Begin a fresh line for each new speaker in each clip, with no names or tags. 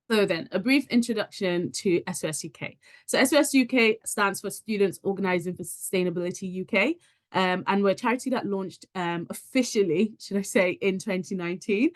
So then, a brief introduction to SOS UK. So SOS UK stands for Students Organising for Sustainability UK. And we're a charity that launched officially, should I say, in 2019.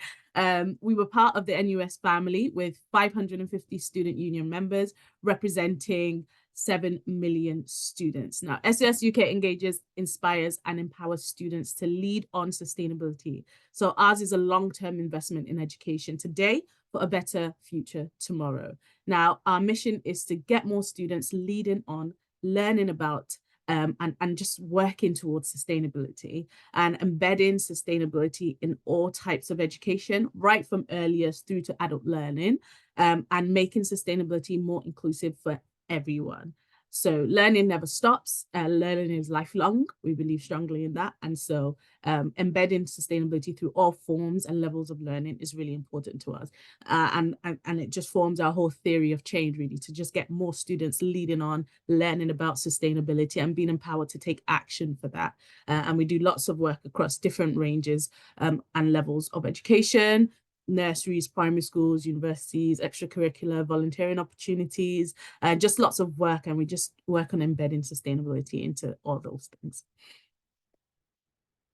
We were part of the NUS family with 550 student union members representing 7 million students. Now, SOS UK engages, inspires, and empowers students to lead on sustainability. So ours is a long-term investment in education today for a better future tomorrow. Now, our mission is to get more students leading on, learning about, and just working towards sustainability and embedding sustainability in all types of education, right from earliest through to adult learning, and making sustainability more inclusive for everyone. So learning never stops. Learning is lifelong. We believe strongly in that. And so embedding sustainability through all forms and levels of learning is really important to us. And it just forms our whole theory of change, really, to just get more students leading on, learning about sustainability and being empowered to take action for that. And we do lots of work across different ranges and levels of education, nurseries, primary schools, universities, extracurricular, volunteering opportunities, just lots of work. And we just work on embedding sustainability into all those things.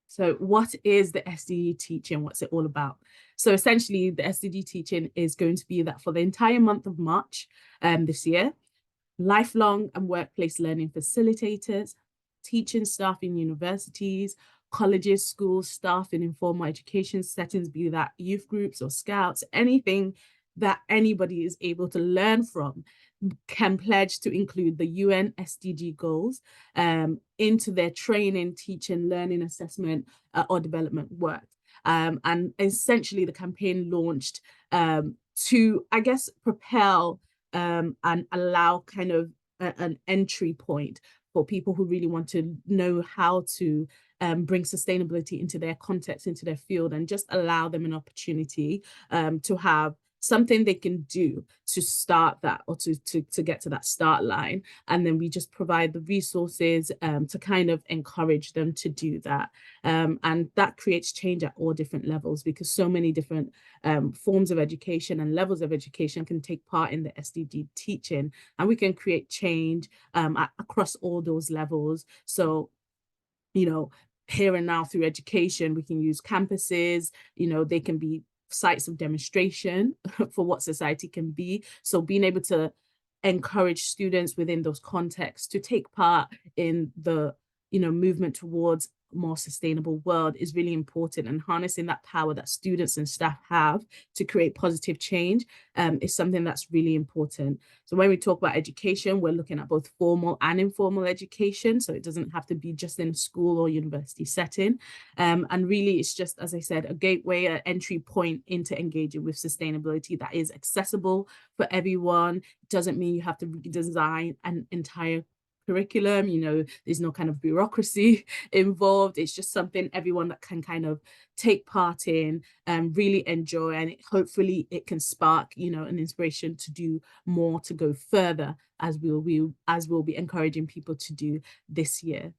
So what is the SDG Teach In? What's it all about? So essentially, the SDG Teach In is going to be that for the entire month of March this year, lifelong and workplace learning facilitators, teaching staff in universities, colleges, schools, staff in informal education settings, be that youth groups or scouts, anything that anybody is able to learn from, can pledge to include the UN SDG goals into their training, teaching, learning, assessment, or development work. And essentially the campaign launched to, I guess, propel and allow kind of an entry point for people who really want to know how to bring sustainability into their context, into their field, and just allow them an opportunity to have something they can do to start that, or to get to that start line. And then we just provide the resources to kind of encourage them to do that. And that creates change at all different levels, because so many different forms of education and levels of education can take part in the SDG teaching, and we can create change across all those levels. So, you know, here and now through education, we can use campuses, they can be sites of demonstration for what society can be. So being able to encourage students within those contexts to take part in the, movement towards a more sustainable world is really important, and harnessing that power that students and staff have to create positive change is something that's really important. So when we talk about education, we're looking at both formal and informal education. So it doesn't have to be just in a school or university setting. And really, it's just, as I said, a gateway, an entry point into engaging with sustainability that is accessible for everyone. It doesn't mean you have to redesign an entire curriculum, there's no kind of bureaucracy involved. It's just something everyone that can kind of take part in and really enjoy, and hopefully it can spark an inspiration to do more, to go further, as we'll be encouraging people to do this year.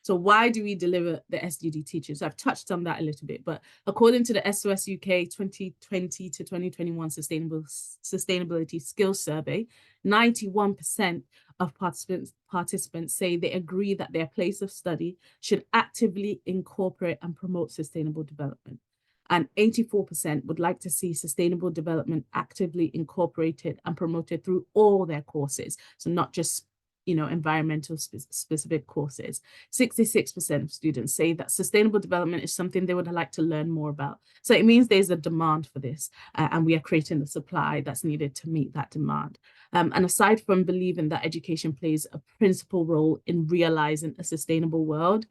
So why do we deliver the SDG teachers? I've touched on that a little bit, but according to the SOS UK 2020 to 2021 Sustainability Skills Survey, 91% of participants say they agree that their place of study should actively incorporate and promote sustainable development. And 84% would like to see sustainable development actively incorporated and promoted through all their courses. So not just environmental specific courses. 66% of students say that sustainable development is something they would like to learn more about. So it means there's a demand for this, and we are creating the supply that's needed to meet that demand. And aside from believing that education plays a principal role in realizing a sustainable world,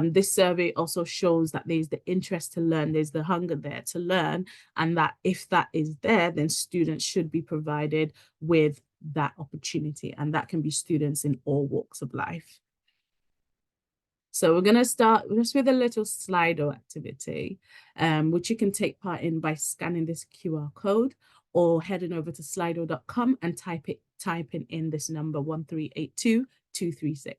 this survey also shows that there's the interest to learn, there's the hunger there to learn, and that if that is there, then students should be provided with that opportunity, and that can be students in all walks of life. So we're going to start just with a little Slido activity, which you can take part in by scanning this QR code or heading over to slido.com and typing in this number 1382236.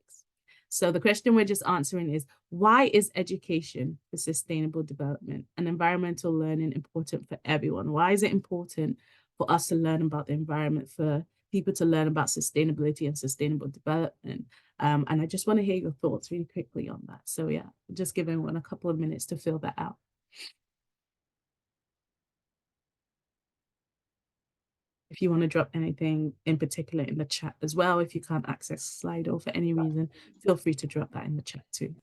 So the question we're just answering is, why is education for sustainable development and environmental learning important for everyone? Why is it important for us to learn about the environment, for people to learn about sustainability and sustainable development? And I just want to hear your thoughts really quickly on that. So yeah, just give everyone a couple of minutes to fill that out. If you want to drop anything in particular in the chat as well, if you can't access Slido for any reason, feel free to drop that in the chat too.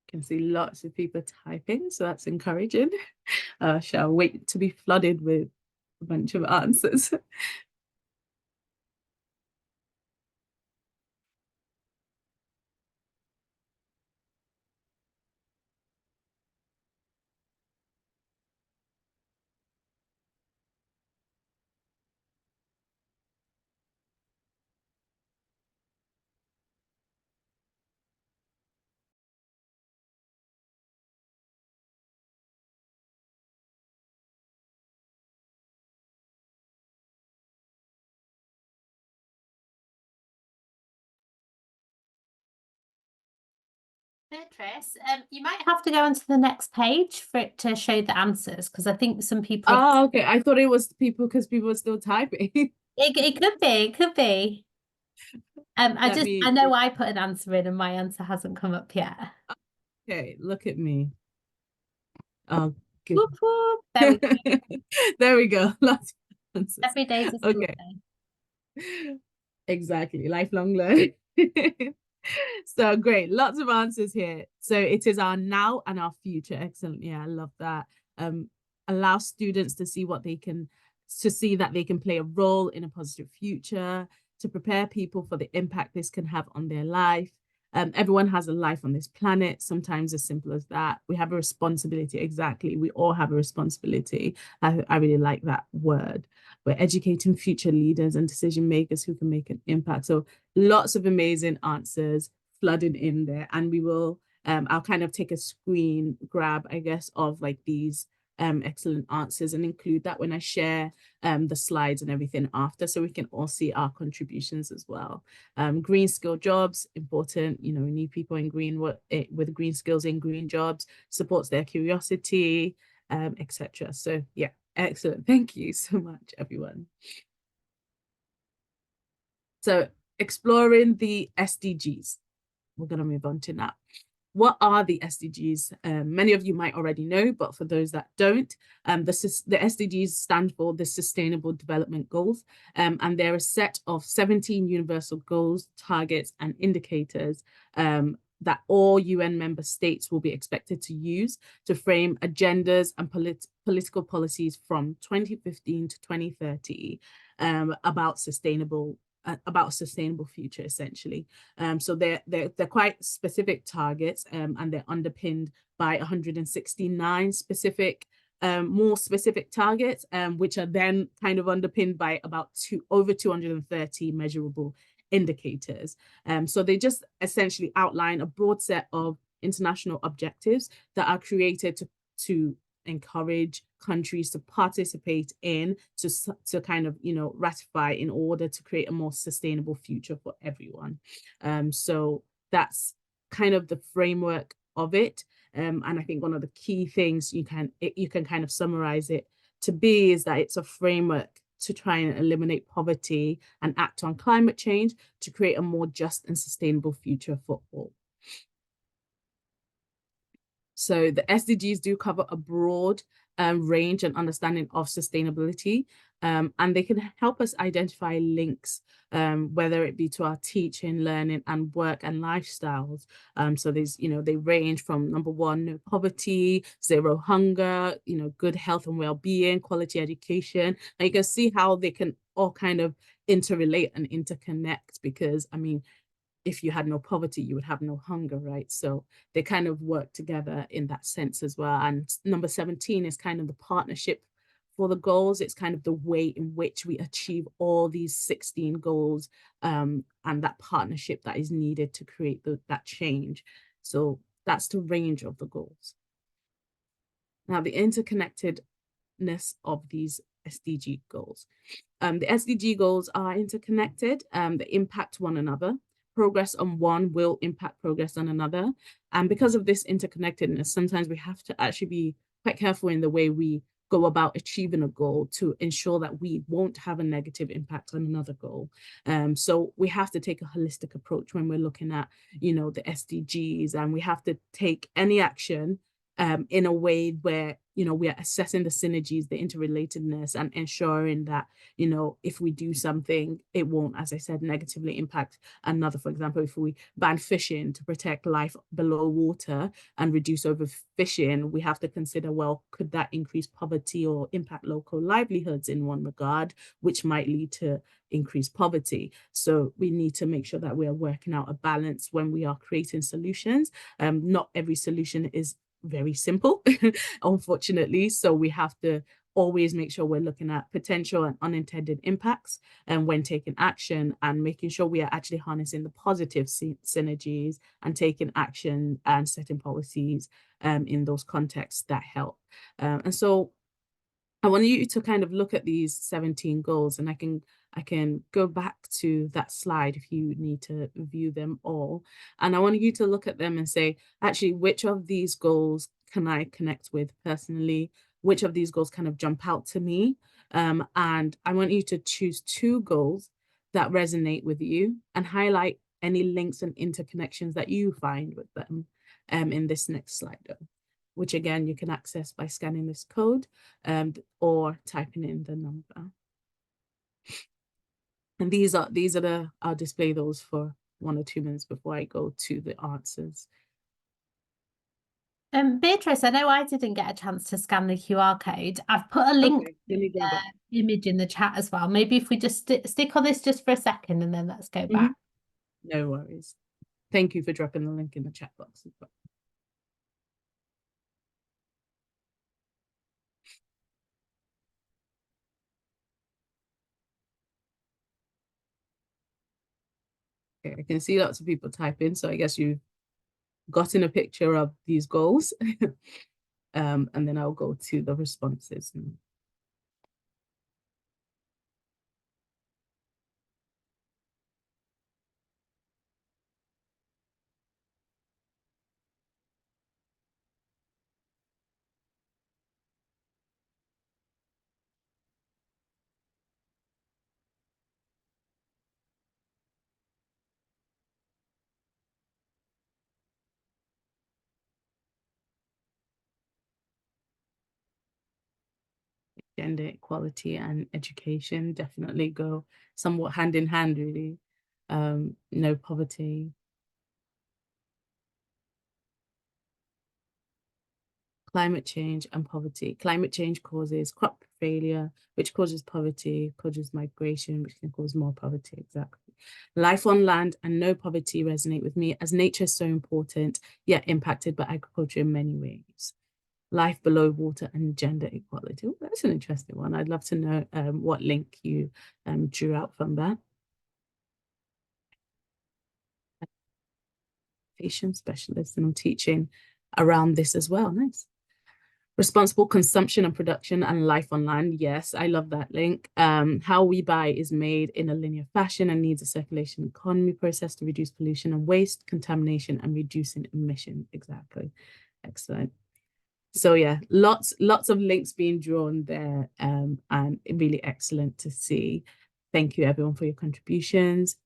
Can see lots of people typing, so that's encouraging. Shall wait to be flooded with a bunch of answers.
Beatrice, you might have to go onto the next page for it to show the answers, because I think some people have...
Oh, okay. I thought it was people because people were still typing.
It could be, it could be. I know I put an answer in and my answer hasn't come up yet.
Okay, look at me. Oh, good.
Whoop, whoop. There we go.
There we go. Lots of answers.
Every day's a school
day. Exactly. Lifelong learning. So great. Lots of answers here. So it is our now and our future. Excellent. Yeah, I love that. Allow students to see that they can play a role in a positive future, to prepare people for the impact this can have on their life. Everyone has a life on this planet, sometimes as simple as that. We have a responsibility. Exactly. We all have a responsibility. I really like that word. We're educating future leaders and decision makers who can make an impact. So lots of amazing answers flooding in there. And we will, I'll kind of take a screen grab, I guess, of like these excellent answers and include that when I share the slides and everything after, so we can all see our contributions as well. Green skill jobs, important. We need people in green with green skills in green jobs, supports their curiosity, etc. So yeah, excellent. Thank you so much, everyone. So exploring the SDGs. We're going to move on to that. What are the SDGs? Many of you might already know, but for those that don't, the SDGs stand for the Sustainable Development Goals, and they're a set of 17 universal goals, targets, and indicators that all UN member states will be expected to use to frame agendas and political policies from 2015 to 2030 about a sustainable future, essentially. So they're quite specific targets, and they're underpinned by 169 more specific targets, which are then kind of underpinned by about over 230 measurable indicators. So they just essentially outline a broad set of international objectives that are created to encourage countries to participate in, to kind of ratify in order to create a more sustainable future for everyone. So that's kind of the framework of it. And I think one of the key things you can kind of summarize it to be is that it's a framework to try and eliminate poverty and act on climate change to create a more just and sustainable future for all. So the SDGs do cover a broad range and understanding of sustainability, and they can help us identify links, whether it be to our teaching, learning, and work and lifestyles. So there's, they range from number one, no poverty, zero hunger, good health and well-being, quality education. And you can see how they can all kind of interrelate and interconnect, because I mean, if you had no poverty, you would have no hunger, right? So they kind of work together in that sense as well. And number 17 is kind of the partnership for the goals, it's kind of the way in which we achieve all these 16 goals, and that partnership that is needed to create that change. So that's the range of the goals. Now, the interconnectedness of these SDG goals. The SDG goals are interconnected. They impact one another. Progress on one will impact progress on another. And because of this interconnectedness, sometimes we have to actually be quite careful in the way we go about achieving a goal to ensure that we won't have a negative impact on another goal. So we have to take a holistic approach when we're looking at, the SDGs, and we have to take any action in a way where, we are assessing the synergies, the interrelatedness, and ensuring that, if we do something, it won't, as I said, negatively impact another. For example, if we ban fishing to protect life below water and reduce overfishing, we have to consider, well, could that increase poverty or impact local livelihoods in one regard, which might lead to increased poverty? So we need to make sure that we are working out a balance when we are creating solutions. Not every solution is very simple, unfortunately. So we have to always make sure we're looking at potential and unintended impacts and when taking action, and making sure we are actually harnessing the positive synergies and taking action and setting policies in those contexts that help. And so I want you to kind of look at these 17 goals, and I can go back to that slide if you need to view them all. And I want you to look at them and say, actually, which of these goals can I connect with personally? Which of these goals kind of jump out to me? And I want you to choose 2 goals that resonate with you and highlight any links and interconnections that you find with them in this next slide, which again, you can access by scanning this code or typing in the number. And these are I'll display those for 1 or 2 minutes before I go to the answers.
Beatrice, I know I didn't get a chance to scan the QR code. I've put a link image in the chat as well. Maybe if we just stick on this just for a second and then let's go back.
No worries. Thank you for dropping the link in the chat box as well. Okay, I can see lots of people typing, so I guess you've gotten a picture of these goals. And then I'll go to the responses. Gender equality and education definitely go somewhat hand in hand, really. No poverty. Climate change and poverty. Climate change causes crop failure, which causes poverty, causes migration, which can cause more poverty. Exactly. Life on land and no poverty resonate with me, as nature is so important, yet impacted by agriculture in many ways. Life below water and gender equality. Oh, that's an interesting one. I'd love to know what link you drew out from that. Patient specialist, and I'm teaching around this as well. Nice. Responsible consumption and production and life on land. Yes, I love that link. How we buy is made in a linear fashion and needs a circulation economy process to reduce pollution and waste, contamination, and reducing emission. Exactly. Excellent. So yeah, lots of links being drawn there, and really excellent to see. Thank you everyone for your contributions.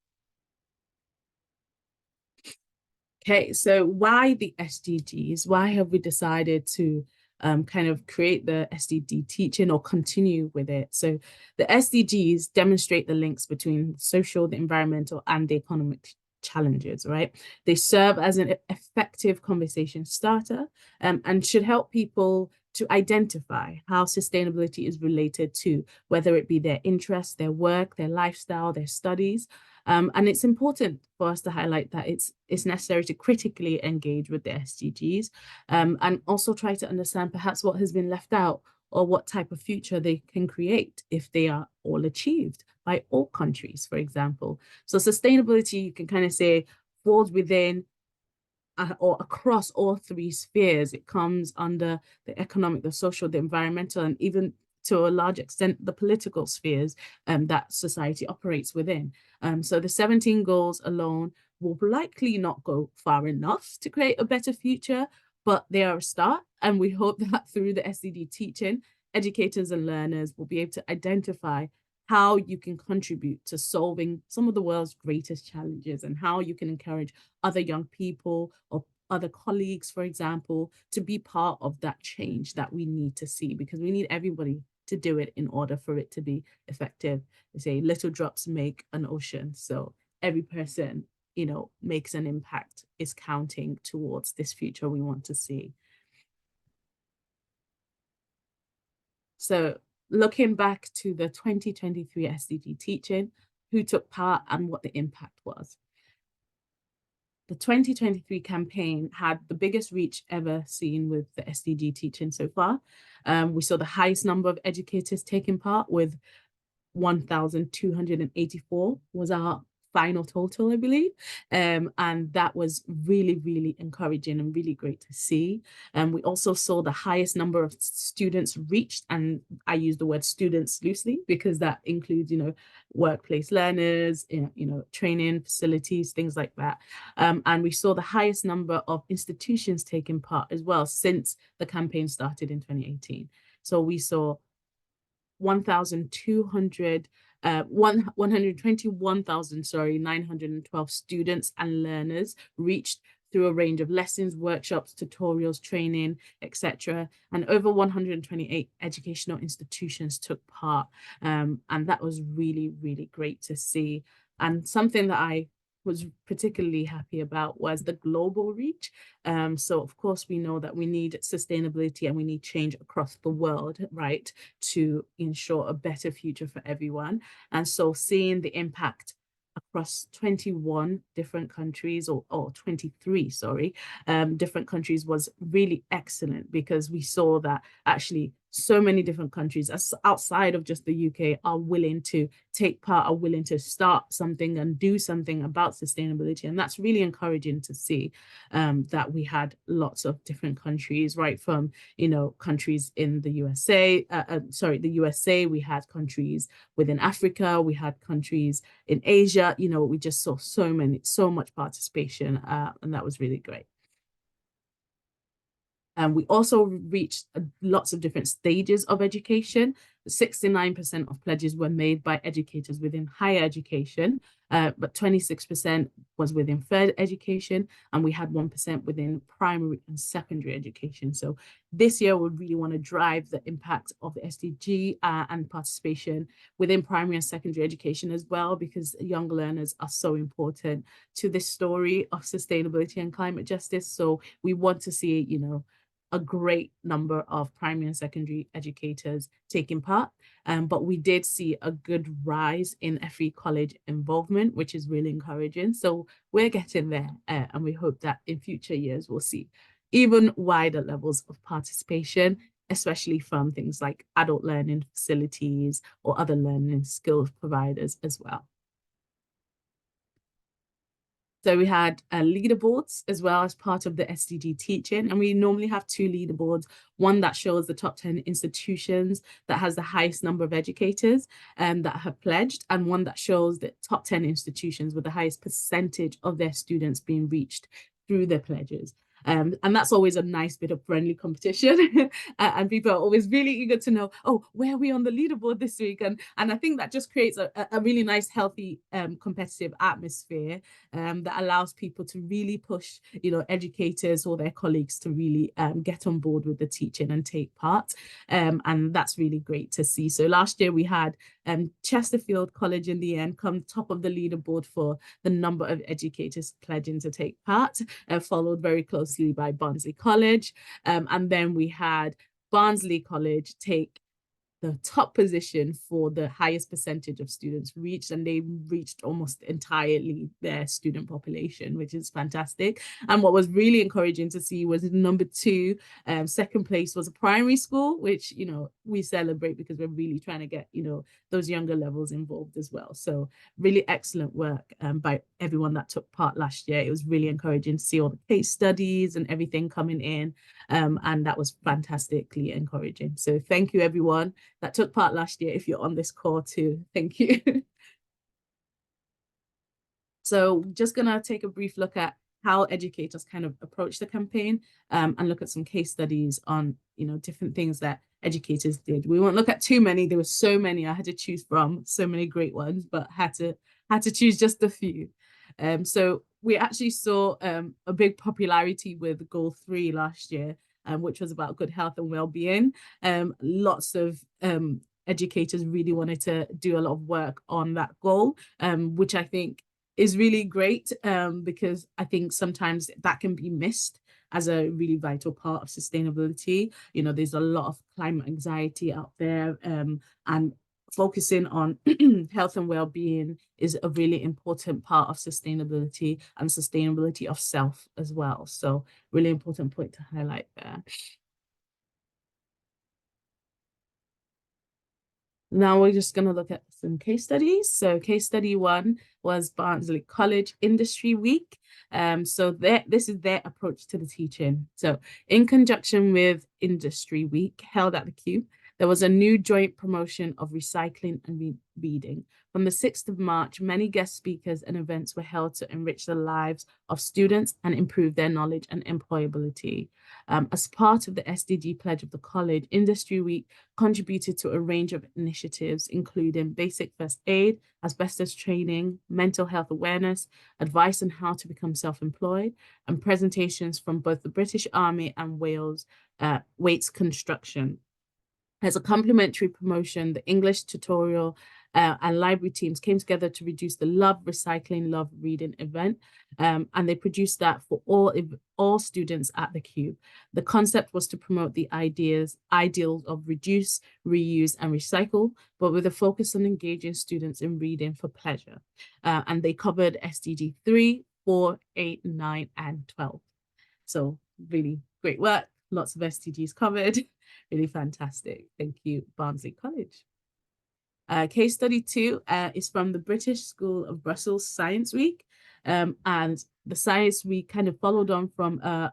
Okay, so why the SDGs? Why have we decided to kind of create the SDG Teach-In or continue with it? So the SDGs demonstrate the links between social, the environmental, and the economic challenges, right? They serve as an effective conversation starter and should help people to identify how sustainability is related to whether it be their interests, their work, their lifestyle, their studies. And it's important for us to highlight that it's necessary to critically engage with the SDGs and also try to understand perhaps what has been left out or what type of future they can create if they are all achieved by all countries, for example. So sustainability, you can kind of say, falls within or across all three spheres. It comes under the economic, the social, the environmental, and even to a large extent, the political spheres that society operates within. So the 17 goals alone will likely not go far enough to create a better future, but they are a start. And we hope that through the SDG Teach-In, educators and learners will be able to identify how you can contribute to solving some of the world's greatest challenges, and how you can encourage other young people or other colleagues, for example, to be part of that change that we need to see, because we need everybody to do it in order for it to be effective. They say little drops make an ocean. So every person, makes an impact, is counting towards this future we want to see. So looking back to the 2023 SDG Teach-In, who took part and what the impact was. The 2023 campaign had the biggest reach ever seen with the SDG Teach-In so far. We saw the highest number of educators taking part, with 1,284 was our final total, I believe. And that was really, really encouraging and really great to see. We also saw the highest number of students reached, and I use the word students loosely because that includes, workplace learners, training facilities, things like that. And we saw the highest number of institutions taking part as well since the campaign started in 2018. So we saw 121,912 students and learners reached through a range of lessons, workshops, tutorials, training, etc. And over 128 educational institutions took part. And that was really, really great to see. And something that I was particularly happy about was the global reach. So of course, we know that we need sustainability and we need change across the world, right, to ensure a better future for everyone. And so seeing the impact across 21 different countries, or 23, sorry, different countries was really excellent, because we saw that actually so many different countries outside of just the UK are willing to take part, are willing to start something and do something about sustainability. And that's really encouraging to see, that we had lots of different countries, right from, countries in the USA, the USA, we had countries within Africa, we had countries in Asia, we just saw so much participation, and that was really great. And we also reached lots of different stages of education. 69% of pledges were made by educators within higher education, but 26% was within further education, and we had 1% within primary and secondary education. So this year, we really want to drive the impact of the SDG and participation within primary and secondary education as well, because young learners are so important to this story of sustainability and climate justice. So we want to see, a great number of primary and secondary educators taking part. But we did see a good rise in FE college involvement, which is really encouraging. So we're getting there, and we hope that in future years we'll see even wider levels of participation, especially from things like adult learning facilities or other learning skills providers as well. So we had leaderboards as well as part of the SDG Teach-In, and we normally have two leaderboards, one that shows the top 10 institutions that has the highest number of educators that have pledged, and one that shows the top 10 institutions with the highest percentage of their students being reached through their pledges. And that's always a nice bit of friendly competition. And people are always really eager to know, oh, where are we on the leaderboard this week? And I think that just creates a really nice, healthy, competitive atmosphere that allows people to really push, educators or their colleagues to really get on board with the teaching and take part. And that's really great to see. So last year we had Chesterfield College in the end come top of the leaderboard for the number of educators pledging to take part, followed very closely by Barnsley College. And then we had Barnsley College take the top position for the highest percentage of students reached, and they reached almost entirely their student population, which is fantastic. And what was really encouraging to see was number 2, second place was a primary school, which, you know, we celebrate because we're really trying to get, you know, those younger levels involved as well. So really excellent work by everyone that took part last year. It was really encouraging to see all the case studies and everything coming in. And that was fantastically encouraging. So thank you, everyone that took part last year. If you're on this call too, thank you. So just gonna take a brief look at how educators kind of approach the campaign and look at some case studies on, you know, different things that educators did. We won't look at too many. There were so many I had to choose from, so many great ones, but had to choose just a few. So we actually saw a big popularity with goal 3 last year, which was about good health and well-being. Lots of educators really wanted to do a lot of work on that goal, which I think is really great, because I think sometimes that can be missed as a really vital part of sustainability. You know, there's a lot of climate anxiety out there, and focusing on health and well-being is a really important part of sustainability and sustainability of self as well. So really important point to highlight there. Now we're just going to look at some case studies. So case study 1 was Barnsley College Industry Week. So this is their approach to the teaching. So in conjunction with Industry Week held at the Cube, there was a new joint promotion of recycling and reading. From the 6th of March, many guest speakers and events were held to enrich the lives of students and improve their knowledge and employability. As part of the SDG pledge of the college, Industry Week contributed to a range of initiatives, including basic first aid, asbestos training, mental health awareness, advice on how to become self-employed, and presentations from both the British Army and Waits Construction. As a complementary promotion, the English tutorial and library teams came together to reduce the Love Recycling, Love Reading event, and they produced that for all students at the Cube. The concept was to promote the ideals of reduce, reuse, and recycle, but with a focus on engaging students in reading for pleasure. And they covered SDG 3, 4, 8, 9, and 12. So really great work. Lots of SDGs covered. Really fantastic. Thank you, Barnsley College. Case study 2 is from the British School of Brussels Science Week. And the Science Week kind of followed on from a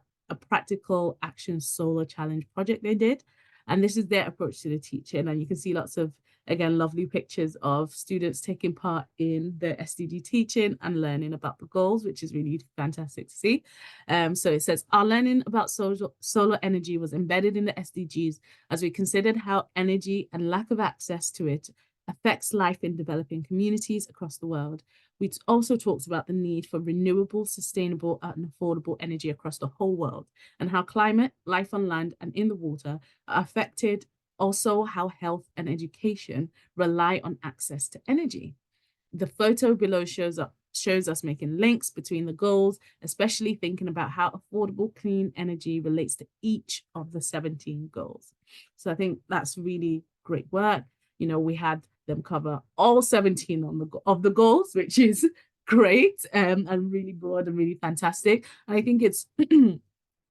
practical action solar challenge project they did. And this is their approach to the teaching. And you can see lots of, again, lovely pictures of students taking part in the SDG teaching and learning about the goals, which is really fantastic to see. So it says, our learning about solar energy was embedded in the SDGs as we considered how energy and lack of access to it affects life in developing communities across the world. We also talked about the need for renewable, sustainable, and affordable energy across the whole world, and how climate, life on land, and in the water are affected. Also, how health and education rely on access to energy. The photo below shows us making links between the goals, especially thinking about how affordable clean energy relates to each of the 17 goals. So I think that's really great work. You know, we had them cover all 17 of the goals, which is great, and really broad and really fantastic. And I think it's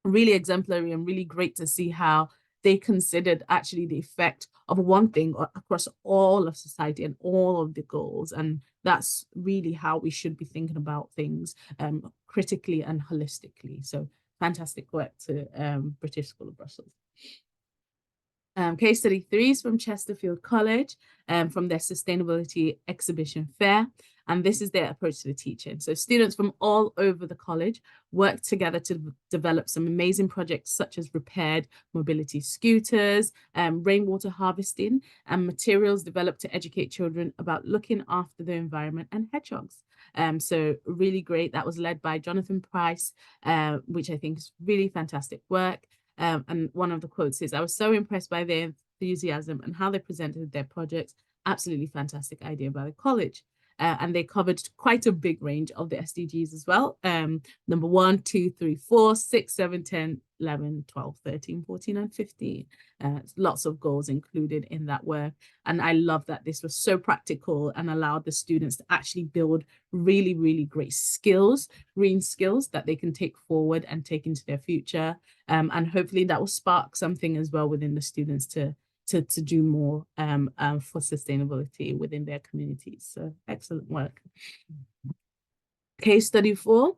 really exemplary and really great to see how they considered actually the effect of one thing across all of society and all of the goals. And that's really how we should be thinking about things critically and holistically. So fantastic work to British School of Brussels. Case study 3 is from Chesterfield College, from their sustainability exhibition fair. And this is their approach to the teaching. So students from all over the college worked together to develop some amazing projects such as repaired mobility scooters, rainwater harvesting, and materials developed to educate children about looking after the environment and hedgehogs. So really great. That was led by Jonathan Price, which I think is really fantastic work. And one of the quotes is, I was so impressed by their enthusiasm and how they presented their projects. Absolutely fantastic idea by the college. And they covered quite a big range of the SDGs as well. Number 1, 2, 3, 4, 6, 7, 10, 11, 12, 13, 14, and 15. Lots of goals included in that work. And I love that this was so practical and allowed the students to actually build really, really great skills, green skills that they can take forward and take into their future. And hopefully that will spark something as well within the students to do more for sustainability within their communities. So excellent work. Case study 4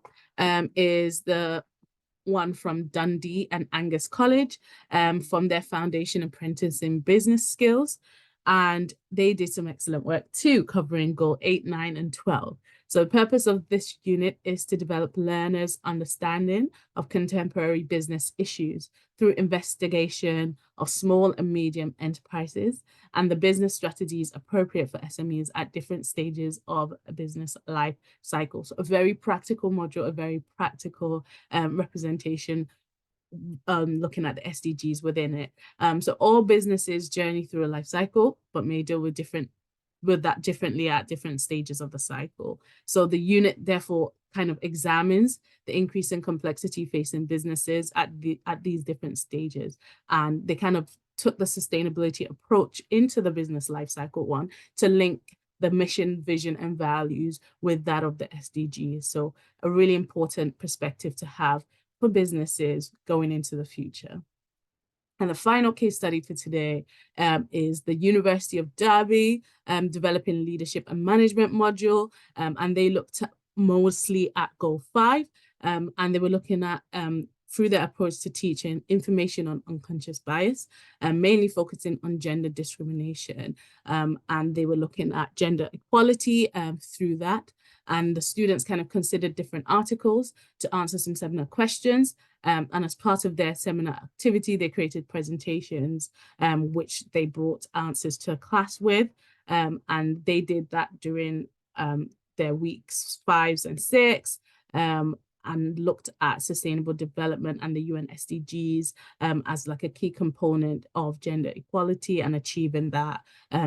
is the one from Dundee and Angus College from their foundation apprentice in business skills. And they did some excellent work too, covering goal 8, 9, and 12. So the purpose of this unit is to develop learners' understanding of contemporary business issues through investigation of small and medium enterprises and the business strategies appropriate for SMEs at different stages of a business life cycle. So a very practical module, a very practical representation looking at the SDGs within it. So all businesses journey through a life cycle, but may deal with that differently at different stages of the cycle. So the unit therefore kind of examines the increase in complexity facing businesses at these different stages. And they kind of took the sustainability approach into the business life cycle one to link the mission, vision, and values with that of the SDGs. So a really important perspective to have for businesses going into the future. And the final case study for today is the University of Derby developing leadership and management module. And they looked mostly at goal 5. And they were looking at through their approach to teaching information on unconscious bias, mainly focusing on gender discrimination. And they were looking at gender equality through that. And the students kind of considered different articles to answer some seminar questions. And as part of their seminar activity, they created presentations, which they brought answers to a class with. And they did that during their weeks 5 and 6. And looked at sustainable development and the UN SDGs as like a key component of gender equality and achieving that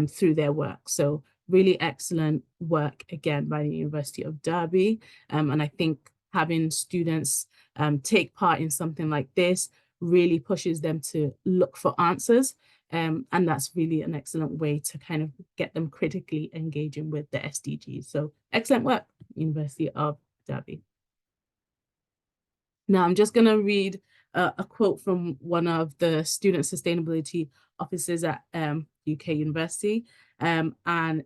through their work. So really excellent work again by the University of Derby. And I think having students take part in something like this really pushes them to look for answers. And that's really an excellent way to kind of get them critically engaging with the SDGs. So excellent work, University of Derby. Now, I'm just going to read a quote from one of the student sustainability officers at UK University. And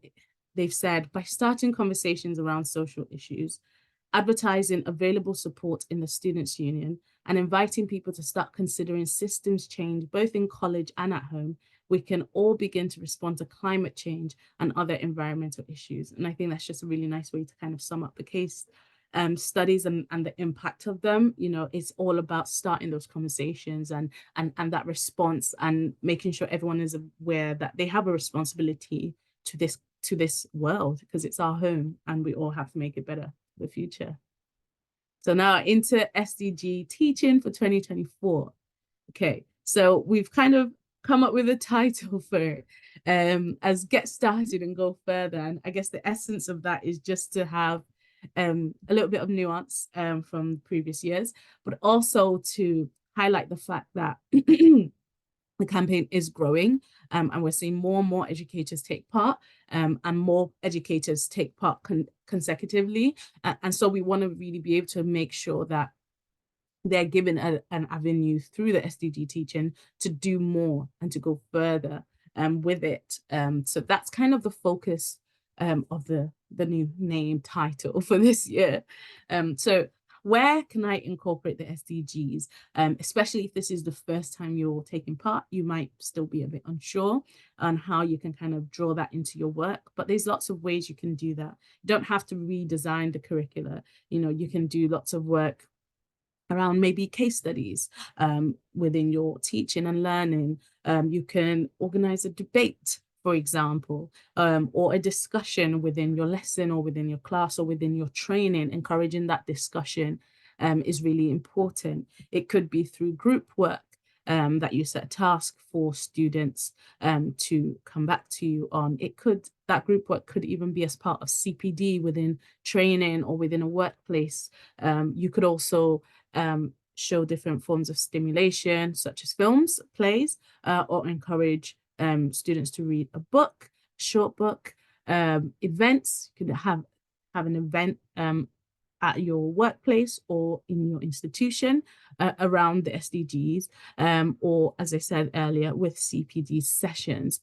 they've said, by starting conversations around social issues, advertising available support in the Students' Union, and inviting people to start considering systems change both in college and at home, we can all begin to respond to climate change and other environmental issues. And I think that's just a really nice way to kind of sum up the case studies and the impact of them. You know, it's all about starting those conversations and that response and making sure everyone is aware that they have a responsibility to this world, because it's our home and we all have to make it better for the future. So now into SDG Teaching for 2024. Okay, so we've kind of come up with a title for it as Get Started and Go Further. And I guess the essence of that is just to have a little bit of nuance from previous years, but also to highlight the fact that the campaign is growing and we're seeing more and more educators take part and more educators take part consecutively. And so we want to really be able to make sure that they're given an avenue through the SDG Teaching to do more and to go further with it. So that's kind of the focus of the new name title for this year. So where can I incorporate the SDGs? Especially if this is the first time you're taking part, you might still be a bit unsure on how you can kind of draw that into your work, but there's lots of ways you can do that. You don't have to redesign the curricula. You know, you can do lots of work around maybe case studies within your teaching and learning. You can organize a debate, for example, or a discussion within your lesson or within your class or within your training. Encouraging that discussion is really important. It could be through group work that you set a task for students to come back to you on. That group work could even be as part of CPD within training or within a workplace. You could also show different forms of stimulation, such as films, plays, or encourage students to read a book, short book, events. You could have an event at your workplace or in your institution around the SDGs, or as I said earlier, with CPD sessions.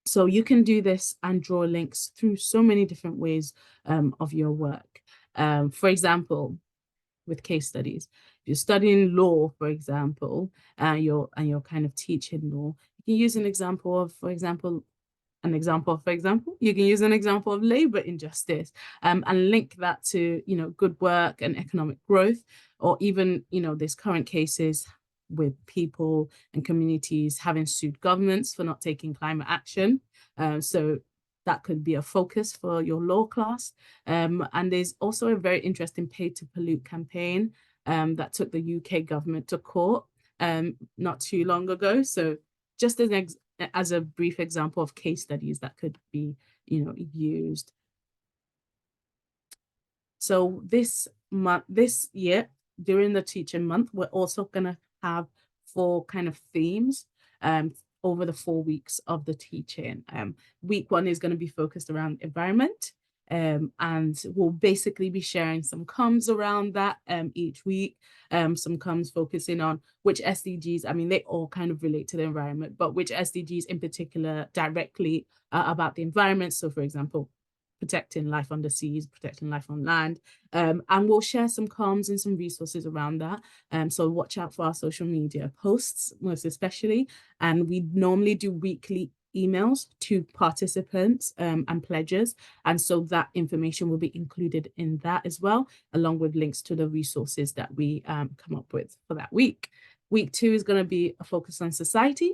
So you can do this and draw links through so many different ways of your work. For example, with case studies, if you're studying law, for example, you're kind of teaching law, you can use an example of, for example, you can use an example of labor injustice and link that to, good work and economic growth, or even, there's current cases with people and communities having sued governments for not taking climate action. So that could be a focus for your law class. And there's also a very interesting Pay to Pollute campaign that took the UK government to court not too long ago. So just as a brief example of case studies that could be, used. So this year, during the teaching month, we're also going to have 4 kind of themes over the 4 weeks of the teaching. Week 1 is going to be focused around environment, and we'll basically be sharing some comms around that each week, some comms focusing on which SDGs, I mean, they all kind of relate to the environment, but which SDGs in particular directly about the environment. So for example, protecting life on the seas, protecting life on land. And we'll share some comms and some resources around that. So watch out for our social media posts, most especially. And we normally do weekly emails to participants and pledges. And so that information will be included in that as well, along with links to the resources that we come up with for that week. Week 2 is going to be a focus on society.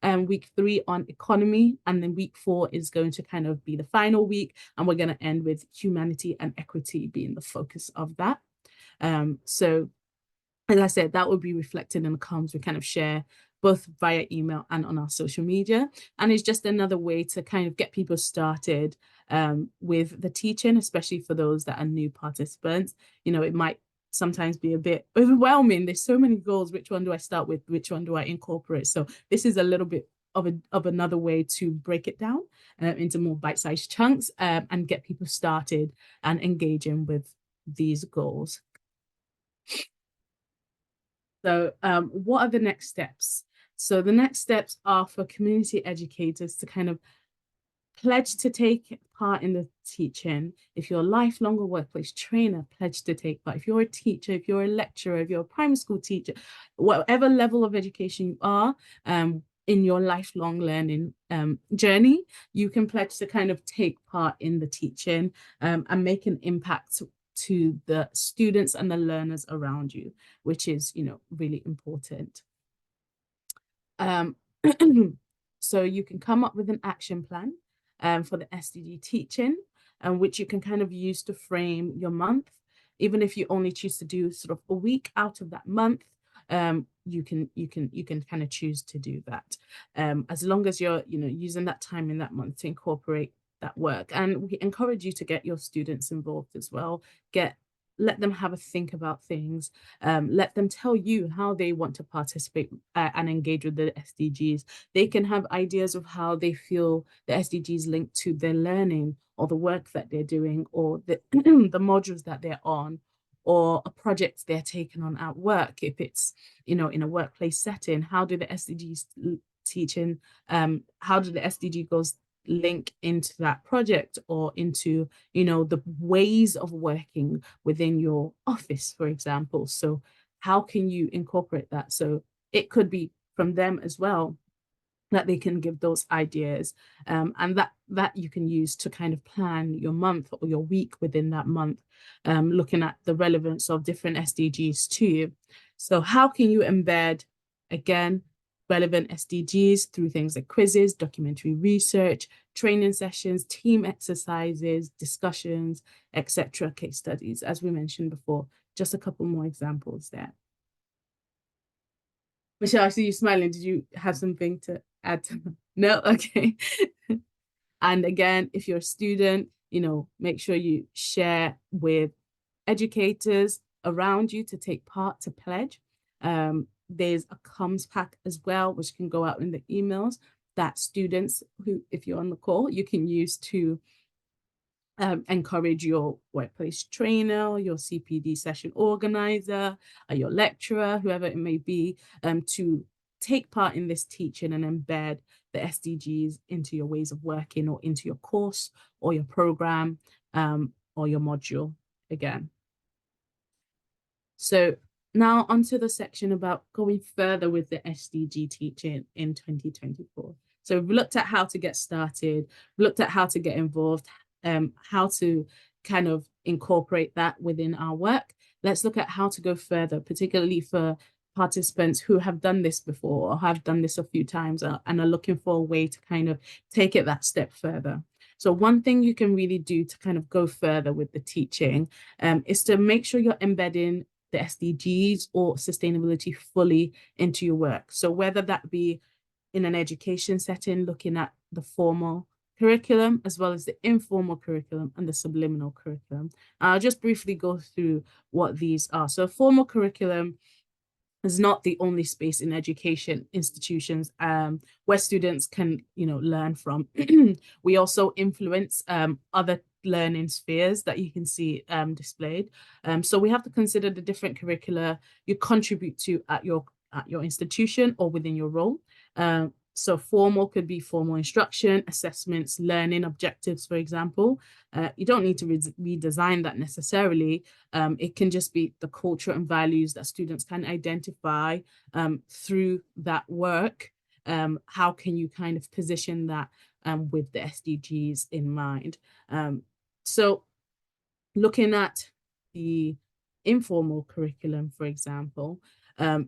Week 3 on economy, and then week 4 is going to kind of be the final week, and we're going to end with humanity and equity being the focus of that. So as I said, that will be reflected in the comms we kind of share both via email and on our social media, and it's just another way to kind of get people started with the teaching, especially for those that are new participants. It might sometimes be a bit overwhelming. There's so many goals. Which one do I start with? Which one do I incorporate? So this is a little bit of another way to break it down into more bite-sized chunks and get people started and engaging with these goals. So what are the next steps? So the next steps are for community educators to kind of pledge to take part in the teaching. If you're a lifelong or workplace trainer, pledge to take part. If you're a teacher, if you're a lecturer, if you're a primary school teacher, whatever level of education you are in your lifelong learning journey, you can pledge to kind of take part in the teaching and make an impact to the students and the learners around you, which is, really important. So you can come up with an action plan for the SDG teaching, which you can kind of use to frame your month. Even if you only choose to do sort of a week out of that month, you can kind of choose to do that, as long as you're using that time in that month to incorporate that work. And we encourage you to get your students involved as well. Let them have a think about things. Let them tell you how they want to participate and engage with the SDGs. They can have ideas of how they feel the SDGs link to their learning or the work that they're doing, or the, the modules that they're on, or a project they're taking on at work. If it's, in a workplace setting, how do the SDGs teaching, how do the SDG goals link into that project, or into the ways of working within your office, for example? So how can you incorporate that? So it could be from them as well, that they can give those ideas, and that you can use to kind of plan your month or your week within that month, looking at the relevance of different SDGs to you. So how can you embed, again, relevant SDGs through things like quizzes, documentary research, training sessions, team exercises, discussions, etc., case studies, as we mentioned before. Just a couple more examples there. Michelle, I see you smiling. Did you have something to add to that? No? Okay. And again, if you're a student, make sure you share with educators around you to take part, to pledge. There's a comms pack as well, which can go out in the emails that students who, if you're on the call, you can use to encourage your workplace trainer, your CPD session organizer, your lecturer, whoever it may be, to take part in this teaching and embed the SDGs into your ways of working or into your course or your program or your module again. So now onto the section about going further with the SDG teaching in 2024. So we've looked at how to get started, looked at how to get involved, how to kind of incorporate that within our work. Let's look at how to go further, particularly for participants who have done this before or have done this a few times and are looking for a way to kind of take it that step further. So one thing you can really do to kind of go further with the teaching is to make sure you're embedding the SDGs or sustainability fully into your work. So whether that be in an education setting, looking at the formal curriculum, as well as the informal curriculum and the subliminal curriculum. I'll just briefly go through what these are. So formal curriculum is not the only space in education institutions where students can, learn from. We also influence other learning spheres that you can see displayed. So we have to consider the different curricula you contribute to at your institution or within your role. So formal could be formal instruction, assessments, learning objectives, for example. You don't need to redesign that necessarily. It can just be the culture and values that students can identify through that work. How can you kind of position that with the SDGs in mind? So looking at the informal curriculum, for example,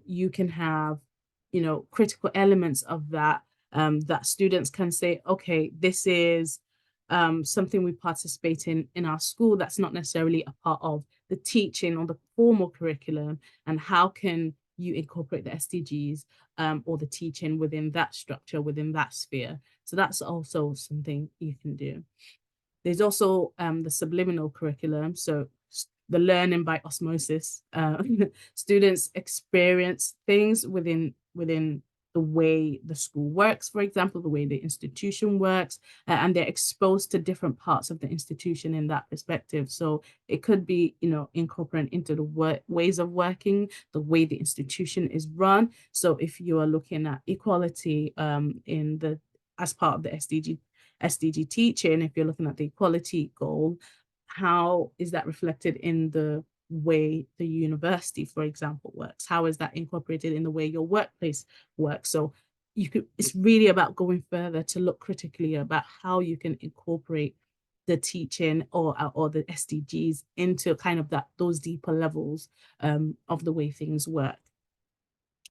you can have critical elements of that that students can say, okay, this is something we participate in our school that's not necessarily a part of the teaching or the formal curriculum, and how can you incorporate the SDGs or the teaching within that structure, within that sphere. So that's also something you can do. There's also the subliminal curriculum, so the learning by osmosis. Students experience things within the way the school works, for example, the way the institution works, and they're exposed to different parts of the institution in that perspective. So it could be, incorporated into the ways of working, the way the institution is run. So if you are looking at equality as part of the SDG teaching, if you're looking at the equality goal, how is that reflected in the way the university, for example, works? How is that incorporated in the way your workplace works? So it's really about going further to look critically about how you can incorporate the teaching or the SDGs into kind of those deeper levels of the way things work,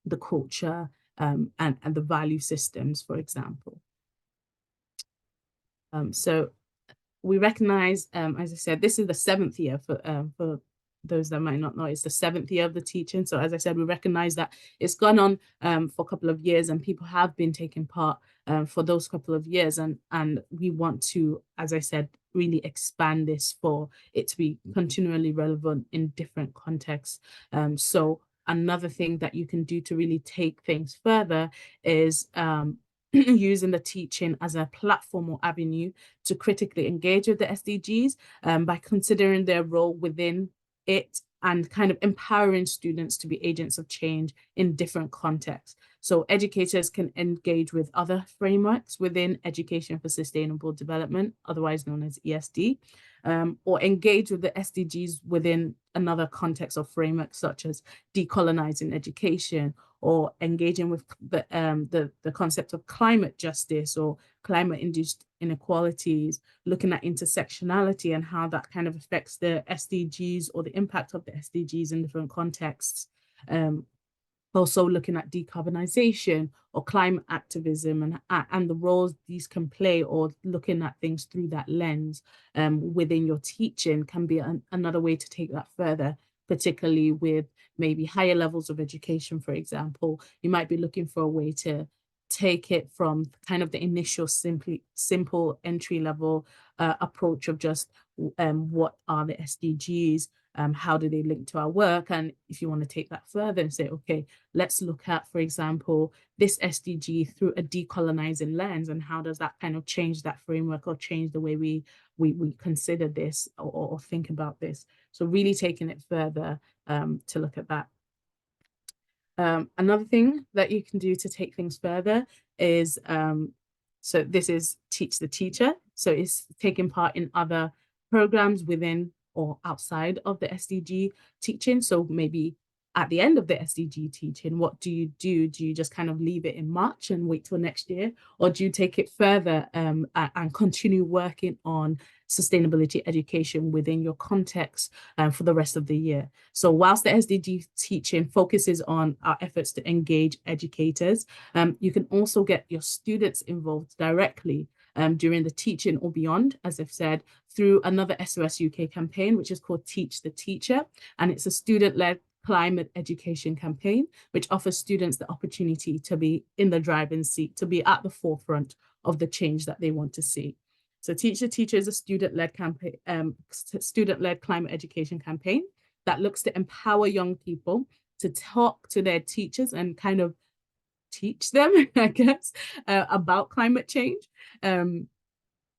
the culture and the value systems, for example. So we recognize, as I said, this is the 7th year for those that might not know, it's the 7th year of the teaching. So as I said, we recognize that it's gone on for a couple of years and people have been taking part for those couple of years. And we want to, as I said, really expand this for it to be continually relevant in different contexts. So another thing that you can do to really take things further is using the teaching as a platform or avenue to critically engage with the SDGs by considering their role within it and kind of empowering students to be agents of change in different contexts. So educators can engage with other frameworks within Education for Sustainable Development, otherwise known as ESD, or engage with the SDGs within another context or framework, such as decolonizing education, or engaging with the concept of climate justice or climate-induced inequalities, looking at intersectionality and how that kind of affects the SDGs or the impact of the SDGs in different contexts. Also looking at decarbonization or climate activism and the roles these can play, or looking at things through that lens within your teaching can be another way to take that further, particularly with maybe higher levels of education, for example. You might be looking for a way to take it from kind of the initial simple entry level approach of just what are the SDGs, how do they link to our work? And if you want to take that further and say, okay, let's look at, for example, this SDG through a decolonizing lens, and how does that kind of change that framework or change the way we consider this or think about this? So really taking it further to look at that. Another thing that you can do to take things further is, so this is Teach the Teacher. So it's taking part in other programs within or outside of the SDG teaching. So maybe at the end of the SDG teaching, what do you do? Do you just kind of leave it in March and wait till next year? Or do you take it further and continue working on sustainability education within your context for the rest of the year? So whilst the SDG teaching focuses on our efforts to engage educators, you can also get your students involved directly during the teaching or beyond, as I've said, through another SOS UK campaign, which is called Teach the Teacher. And it's a student-led climate education campaign, which offers students the opportunity to be in the driving seat, to be at the forefront of the change that they want to see. So Teach the Teacher is a student-led campaign, student-led climate education campaign that looks to empower young people to talk to their teachers and kind of teach them, I guess, about climate change.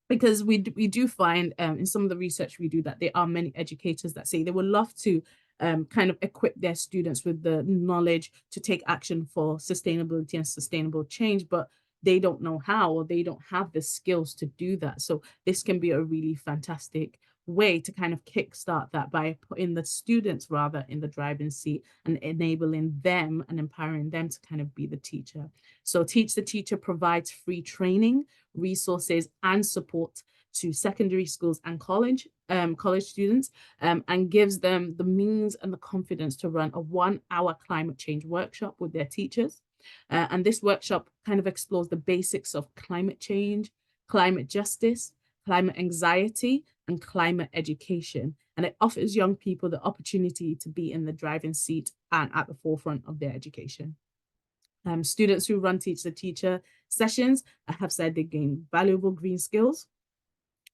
Because we do find in some of the research we do that there are many educators that say they would love to kind of equip their students with the knowledge to take action for sustainability and sustainable change, but they don't know how, or they don't have the skills to do that. So this can be a really fantastic way to kind of kickstart that by putting the students rather in the driving seat and enabling them and empowering them to kind of be the teacher. So Teach the Teacher provides free training, resources, and support to secondary schools and college students, and gives them the means and the confidence to run a 1-hour climate change workshop with their teachers. And this workshop kind of explores the basics of climate change, climate justice, climate anxiety, and climate education. And it offers young people the opportunity to be in the driving seat and at the forefront of their education. Students who run Teach the Teacher sessions have said they gain valuable green skills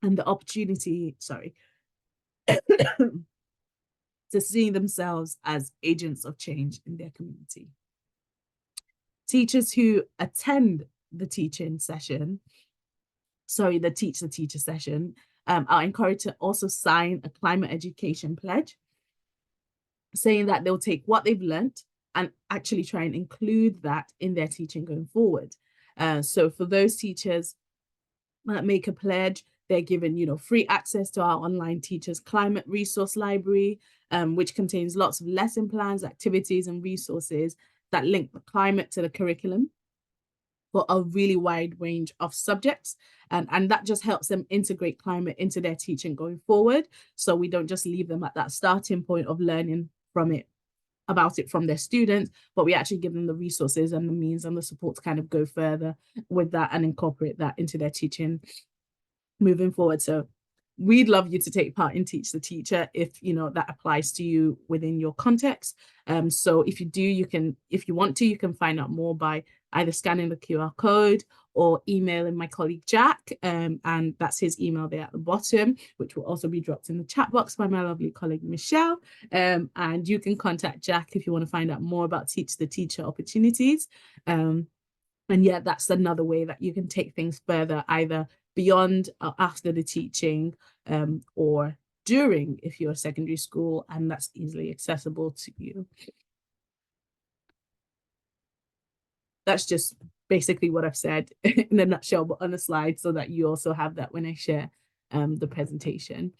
and the opportunity, to see themselves as agents of change in their community. Teachers who attend the teaching session, the Teach the Teacher session, are encouraged to also sign a climate education pledge, saying that they'll take what they've learned and actually try and include that in their teaching going forward. So for those teachers that make a pledge, they're given, free access to our online teachers climate resource library, which contains lots of lesson plans, activities, and resources that link the climate to the curriculum for a really wide range of subjects. And that just helps them integrate climate into their teaching going forward. So we don't just leave them at that starting point of learning about it from their students, but we actually give them the resources and the means and the support to kind of go further with that and incorporate that into their teaching moving forward. So we'd love you to take part in Teach the Teacher if that applies to you within your context. So if you do, if you want to, you can find out more by either scanning the QR code or emailing my colleague Jack, and that's his email there at the bottom, which will also be dropped in the chat box by my lovely colleague Michelle. And you can contact Jack if you want to find out more about Teach the Teacher opportunities. And yeah, that's another way that you can take things further, either beyond or after the teaching, or during if you're a secondary school and that's easily accessible to you. That's just basically what I've said in a nutshell, but on a slide so that you also have that when I share the presentation.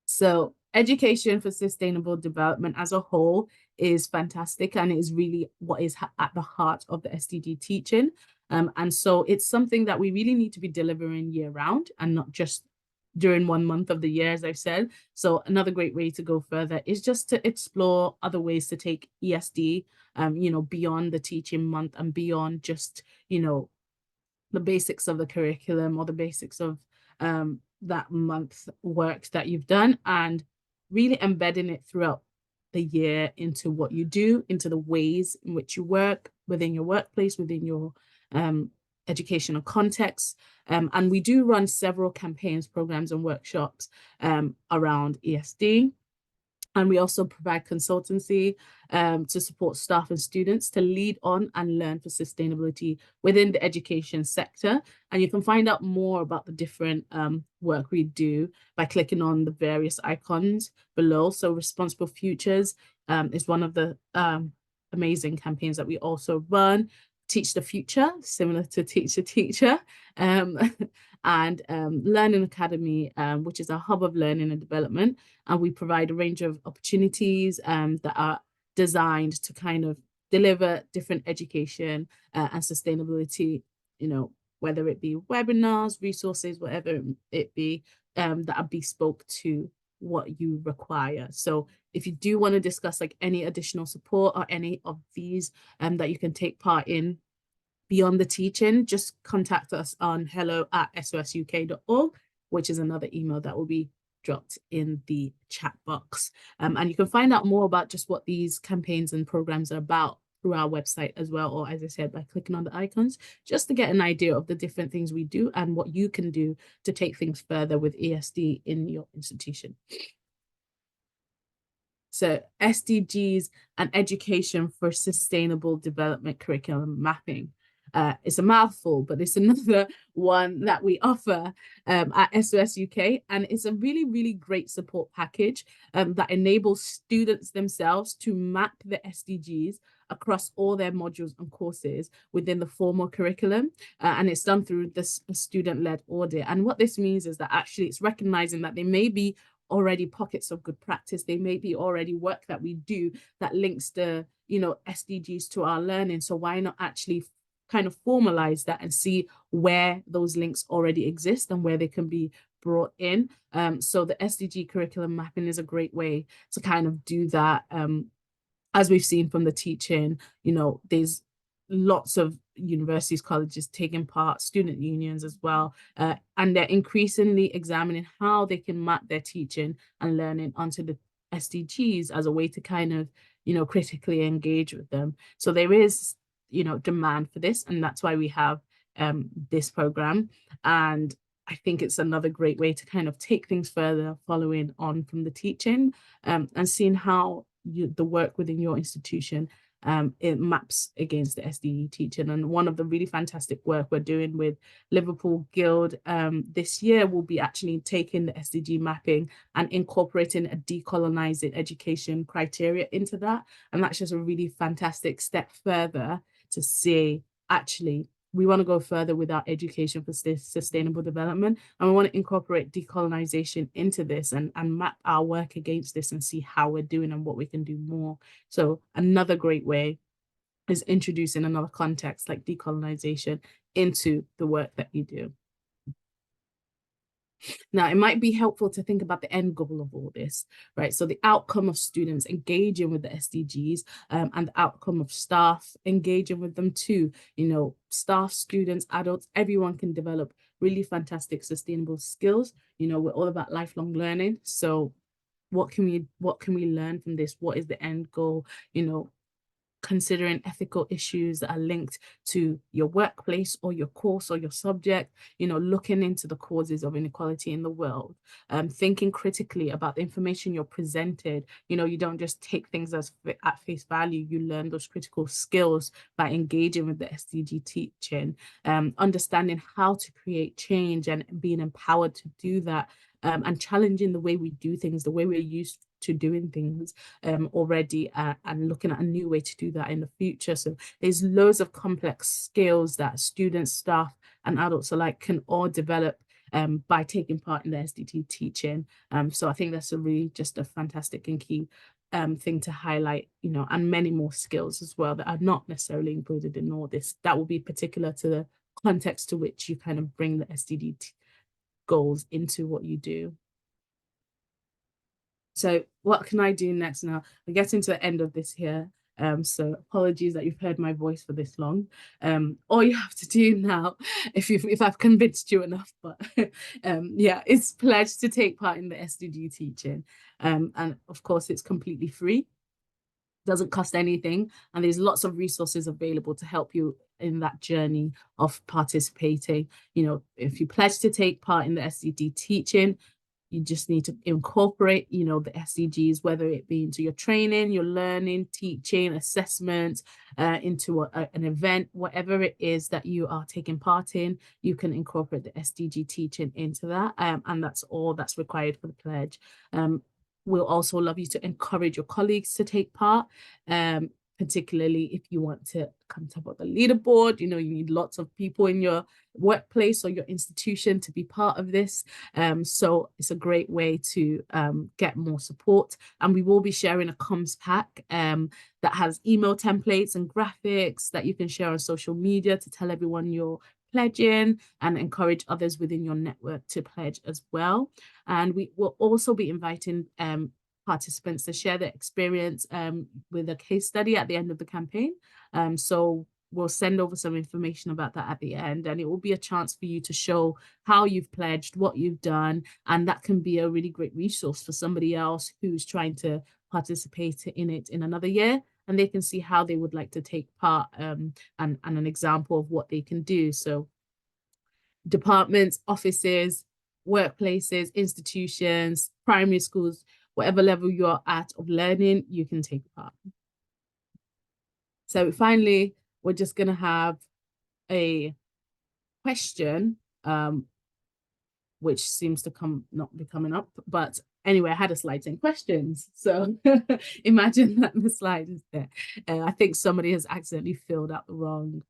So education for sustainable development as a whole is fantastic, and it is really what is at the heart of the SDG teaching. And so it's something that we really need to be delivering year round and not just during 1 month of the year, as I've said. So another great way to go further is just to explore other ways to take ESD, beyond the teaching month and beyond just, the basics of the curriculum or the basics of that month work that you've done, and really embedding it throughout the year into what you do, into the ways in which you work within your workplace, within your educational context. And we do run several campaigns, programs, and workshops around ESD. And we also provide consultancy to support staff and students to lead on and learn for sustainability within the education sector. And you can find out more about the different work we do by clicking on the various icons below. So Responsible Futures is one of the amazing campaigns that we also run. Teach the Future, similar to Teach the Teacher, and Learning Academy, which is a hub of learning and development. And we provide a range of opportunities that are designed to kind of deliver different education and sustainability, whether it be webinars, resources, whatever it be, that are bespoke to what you require. So if you do want to discuss like any additional support or any of these that you can take part in beyond the teaching, just contact us on hello@sosuk.org, which is another email that will be dropped in the chat box. And you can find out more about just what these campaigns and programs are about through our website as well, or as I said, by clicking on the icons, just to get an idea of the different things we do and what you can do to take things further with ESD in your institution. So SDGs and Education for Sustainable Development Curriculum Mapping. It's a mouthful, but it's another one that we offer at SOS UK. And it's a really, really great support package that enables students themselves to map the SDGs across all their modules and courses within the formal curriculum. And it's done through this student-led audit. And what this means is that actually it's recognizing that there may be already pockets of good practice. They may be already work that we do that links the, SDGs to our learning. So why not actually kind of formalize that and see where those links already exist and where they can be brought in. So the SDG curriculum mapping is a great way to kind of do that. As we've seen from the teaching, there's lots of universities, colleges taking part, student unions as well, and they're increasingly examining how they can map their teaching and learning onto the SDGs as a way to kind of, critically engage with them. So there is, demand for this, and that's why we have this program. And I think it's another great way to kind of take things further, following on from the teaching, and seeing how the work within your institution it maps against the SDG teaching. And one of the really fantastic work we're doing with Liverpool Guild this year will be actually taking the SDG mapping and incorporating a decolonizing education criteria into that. And that's just a really fantastic step further to say, actually, we want to go further with our education for sustainable development, and we want to incorporate decolonization into this and map our work against this and see how we're doing and what we can do more. So another great way is introducing another context like decolonization into the work that you do. Now, it might be helpful to think about the end goal of all this, right? So the outcome of students engaging with the SDGs and the outcome of staff engaging with them too. Staff, students, adults, everyone can develop really fantastic sustainable skills. We're all about lifelong learning. So what can we learn from this? What is the end goal? Considering ethical issues that are linked to your workplace or your course or your subject, looking into the causes of inequality in the world, thinking critically about the information you're presented. You don't just take things as at face value. You learn those critical skills by engaging with the SDG teaching, understanding how to create change and being empowered to do that, and challenging the way we do things, the way we're used to doing things already, and looking at a new way to do that in the future. So there's loads of complex skills that students, staff, and adults alike can all develop by taking part in the SDG teaching. So I think that's just a fantastic and key thing to highlight, and many more skills as well that are not necessarily included in all this. That will be particular to the context to which you kind of bring the SDG goals into what you do. So what can I do next now? We're getting to the end of this here. So apologies that you've heard my voice for this long. All you have to do now, if I've convinced you enough, but yeah, it's pledge to take part in the SDG teaching. And of course, it's completely free. Doesn't cost anything, and there's lots of resources available to help you in that journey of participating. If you pledge to take part in the SDG teaching, You just need to incorporate, you know, the SDGs, whether it be into your training, your learning, teaching, assessment, into an event, whatever it is that you are taking part in, you can incorporate the SDG teaching into that. And that's all that's required for the pledge. We'll also love you to encourage your colleagues to take part. Particularly if you want to come top of the leaderboard, you know, you need lots of people in your workplace or your institution to be part of this. So it's a great way to get more support. And we will be sharing a comms pack that has email templates and graphics that you can share on social media to tell everyone you're pledging and encourage others within your network to pledge as well. And we will also be inviting participants to share their experience with a case study at the end of the campaign. So we'll send over some information about that at the end, and it will be a chance for you to show how you've pledged, what you've done, and that can be a really great resource for somebody else who's trying to participate in it in another year, and they can see how they would like to take part and an example of what they can do. So departments, offices, workplaces, institutions, primary schools, whatever level you're at of learning, you can take part. So finally, we're just going to have a question, which seems to not be coming up. But anyway, I had a slide saying questions. So imagine that the slide is there. I think somebody has accidentally filled out the wrong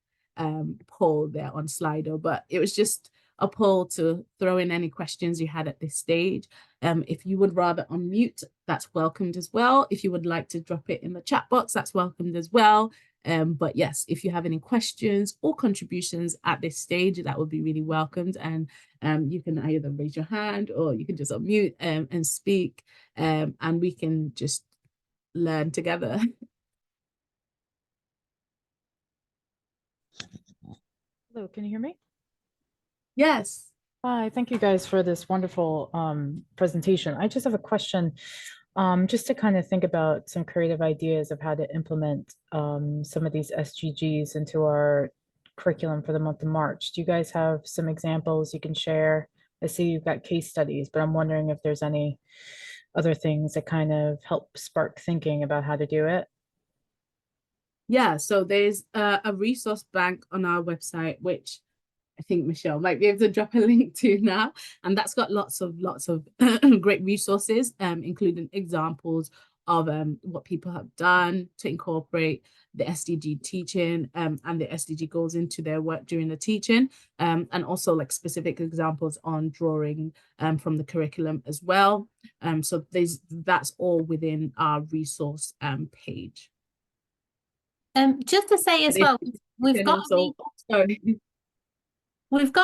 poll there on Slido, but it was just a poll to throw in any questions you had at this stage. If you would rather unmute, that's welcomed as well. If you would like to drop it in the chat box, that's welcomed as well. But yes, if you have any questions or contributions at this stage, that would be really welcomed. And you can either raise your hand or you can just unmute and speak, and we can just learn together.
Hello, can you hear me?
Yes.
Hi, thank you guys for this wonderful presentation. I just have a question, just to kind of think about some creative ideas of how to implement some of these SDGs into our curriculum for the month of March. Do you guys have some examples you can share? I see you've got case studies, but I'm wondering if there's any other things that kind of help spark thinking about how to do it.
Yeah, so there's a resource bank on our website, which I think Michelle might be able to drop a link to now. And that's got lots of great resources, including examples of what people have done to incorporate the SDG teaching and the SDG goals into their work during the teaching, and also like specific examples on drawing from the curriculum as well. So that's all within our resource page.
Just to say as well, we've got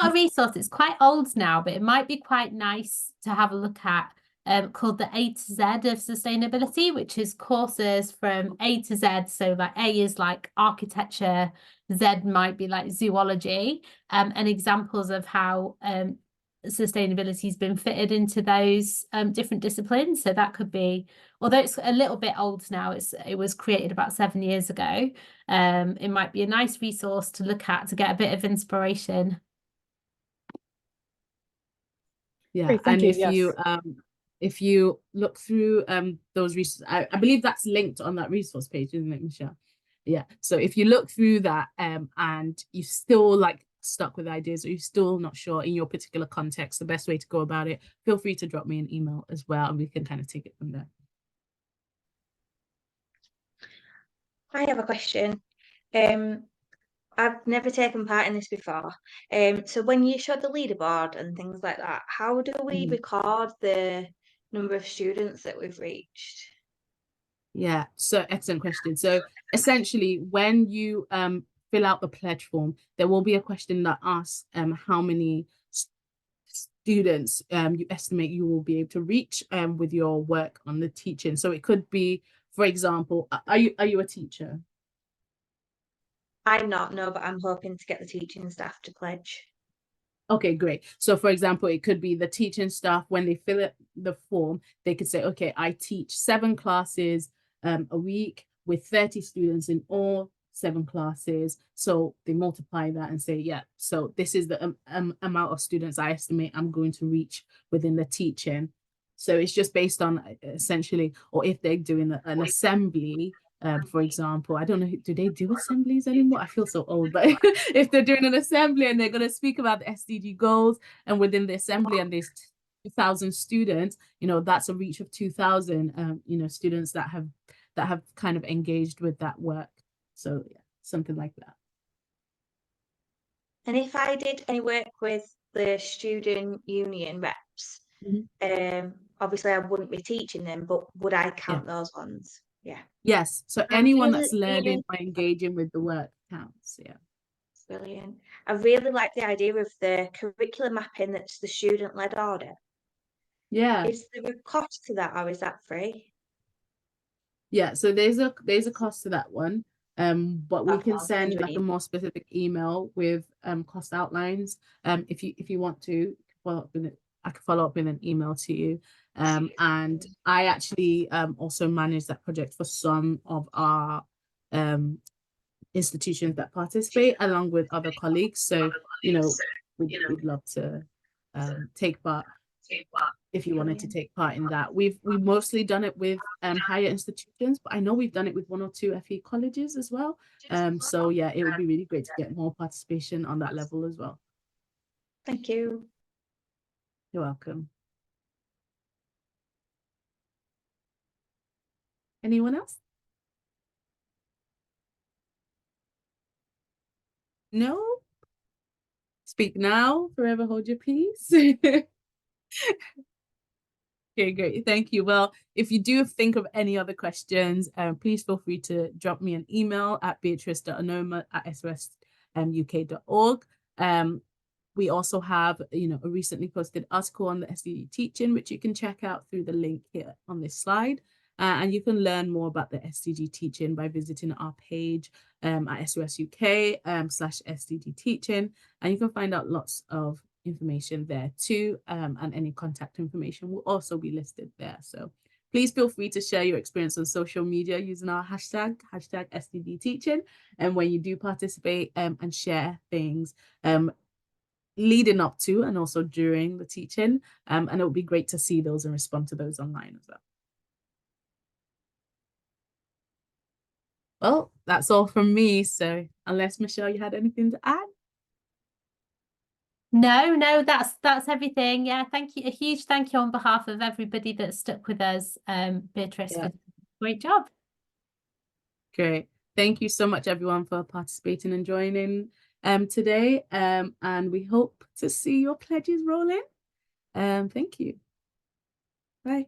a resource. It's quite old now, but it might be quite nice to have a look at, called the A to Z of sustainability, which is courses from A to Z. So like A is like architecture, Z might be like zoology, and examples of how sustainability has been fitted into those different disciplines. So that could be, although it's a little bit old now, it was created about 7 years ago. It might be a nice resource to look at to get a bit of inspiration.
Yeah,
Great,
and
you.
if you look through those resources, I believe that's linked on that resource page, isn't it, Michelle? Yeah, so if you look through that and you still like stuck with ideas or you're still not sure in your particular context, the best way to go about it, feel free to drop me an email as well, and we can kind of take it from there.
I have a question. I've never taken part in this before. So when you show the leaderboard and things like that, how do we record the number of students that we've reached?
Yeah, so excellent question. So essentially, when you fill out the pledge form, there will be a question that asks how many students you estimate you will be able to reach with your work on the teaching. So it could be, for example, are you a teacher?
I'm not, no, but I'm hoping to get the teaching staff to pledge.
Okay, great. So for example, it could be the teaching staff, when they fill out the form, they could say, okay, I teach 7 classes a week with 30 students in all 7 classes. So they multiply that and say, yeah, so this is the amount of students I estimate I'm going to reach within the teaching. So it's just based on essentially, or if they're doing an assembly, for example, I don't know, do they do assemblies anymore? I feel so old, but if they're doing an assembly and they're going to speak about the SDG goals, and within the assembly and there's 2,000 students, you know, that's a reach of 2,000, you know, students that have kind of engaged with that work. So yeah, something like that.
And if I did any work with the student union reps, obviously I wouldn't be teaching them, but would I count those ones? Yeah.
Yes. So anyone that's learning or engaging with the work counts. Yeah.
Brilliant. I really like the idea of the curriculum mapping that's the student-led audit.
Yeah.
Is there a cost to that, or is that free?
Yeah, so there's a cost to that one. But we can send like a more specific email with cost outlines. If you want to follow up with it, I can follow up with an email to you. And I actually also manage that project for some of our institutions that participate along with other colleagues. So, you know, we'd love to take part if you wanted to take part in that. We've mostly done it with higher institutions, but I know we've done it with 1 or 2 FE colleges as well. So yeah, it would be really great to get more participation on that level as well.
Thank you.
You're welcome. Anyone else? No? Speak now, forever hold your peace. Okay, great. Thank you. Well, if you do think of any other questions, please feel free to drop me an email at beatrice.onoma@sos.uk.org. We also have, you know, a recently posted article on the SDG Teach In, which you can check out through the link here on this slide. And you can learn more about the SDG Teach In by visiting our page at SOS UK /SDG Teach In. And you can find out lots of information there too, and any contact information will also be listed there. So please feel free to share your experience on social media using our hashtag SDG Teach In, and when you do participate and share things leading up to and also during the teaching, and it would be great to see those and respond to those online as well. Well, that's all from me. So unless Michelle, you had anything to add?
No, that's everything. Yeah, thank you. A huge thank you on behalf of everybody that stuck with us, Beatrice.
Yeah.
Great job.
Great. Thank you so much, everyone, for participating and joining today. And we hope to see your pledges roll in. Thank you. Bye.